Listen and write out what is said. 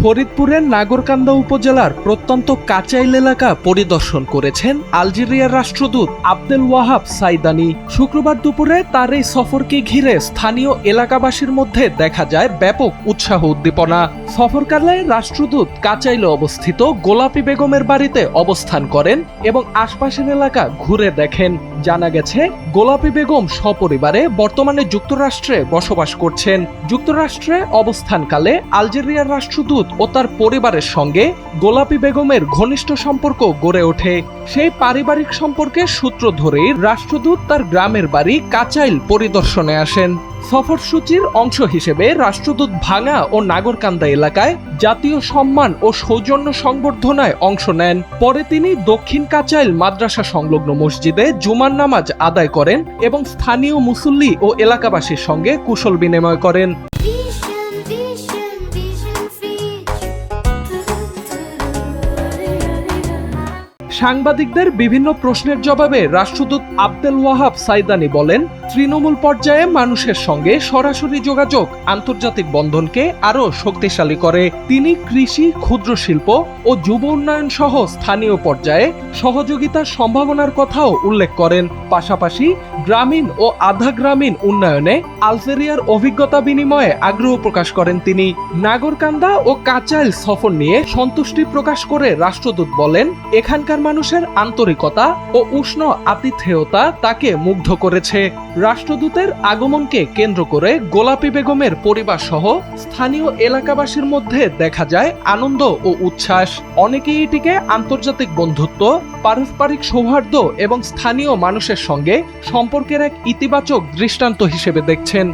ফরিদপুরের নাগরকান্দা উপজেলার প্রত্যন্ত কাচাইল এলাকা পরিদর্শন করেছেন আলজেরিয়ার রাষ্ট্রদূত আবদেল ওয়াহাব সাইদানি। শুক্রবার দুপুরে তার এই সফরকে ঘিরে স্থানীয় এলাকাবাসীর মধ্যে দেখা যায় ব্যাপক উৎসাহ উদ্দীপনা। সফরকালে রাষ্ট্রদূত কাচাইলে অবস্থিত গোলাপী বেগমের বাড়িতে অবস্থান করেন এবং আশপাশের এলাকা ঘুরে দেখেন। জানা গেছে, গোলাপী বেগম সপরিবারে বর্তমানে যুক্তরাষ্ট্রে বসবাস করছেন। যুক্তরাষ্ট্রে অবস্থানকালে আলজেরিয়ার রাষ্ট্রদূত ও তার পরিবারের সঙ্গে গোলাপী বেগমের ঘনিষ্ঠ সম্পর্ক গড়ে ওঠে। সেই পারিবারিক সম্পর্কের সূত্র ধরেই রাষ্ট্রদূত তার গ্রামের বাড়ি কাচাইল পরিদর্শনে আসেন। সফরসূচির অংশ হিসেবে রাষ্ট্রদূত ভাঙা ও নাগরকান্দা এলাকায় জাতীয় সম্মান ও সৌজন্য সংবর্ধনায় অংশ নেন। পরে তিনি দক্ষিণ কাচাইল মাদ্রাসা সংলগ্ন মসজিদে জুমার নামাজ আদায় করেন এবং স্থানীয় মুসল্লি ও এলাকাবাসীর সঙ্গে কুশল বিনিময় করেন। সাংবাদিকদের বিভিন্ন প্রশ্নের জবাবে রাষ্ট্রদূত আবদেল ওয়াহাব সাইদানি বলেন, তৃণমূল পর্যায়ে মানুষের সঙ্গে সরাসরি যোগাযোগ আন্তর্জাতিক বন্ধনকে আরও শক্তিশালী করে। তিনি কৃষি, ক্ষুদ্র শিল্প ও যুব উন্নয়ন সহ স্থানীয় পর্যায়ে সহযোগিতার সম্ভাবনার কথাও উল্লেখ করেন। পাশাপাশি গ্রামীণ ও আধা গ্রামীণ উন্নয়নে আলজেরিয়ার অভিজ্ঞতা বিনিময়ে আগ্রহ প্রকাশ করেন তিনি। নাগরকান্দা ও কাচাইল সফর নিয়ে সন্তুষ্টি প্রকাশ করে রাষ্ট্রদূত বলেন, এখানকার মানুষের আন্তরিকতা ও উষ্ণ আতিথেয়তা তাকে মুগ্ধ করেছে। রাষ্ট্রদূতের আগমনকে কেন্দ্র করে গোলাপী বেগমের পরিবার সহ স্থানীয় এলাকাবাসীর মধ্যে দেখা যায় আনন্দ ও উচ্ছ্বাস। অনেকেই এটিকে আন্তর্জাতিক বন্ধুত্ব, পারস্পরিক সৌহার্দ্য এবং স্থানীয় মানুষের সঙ্গে সম্পর্কের এক ইতিবাচক দৃষ্টান্ত হিসেবে দেখছেন।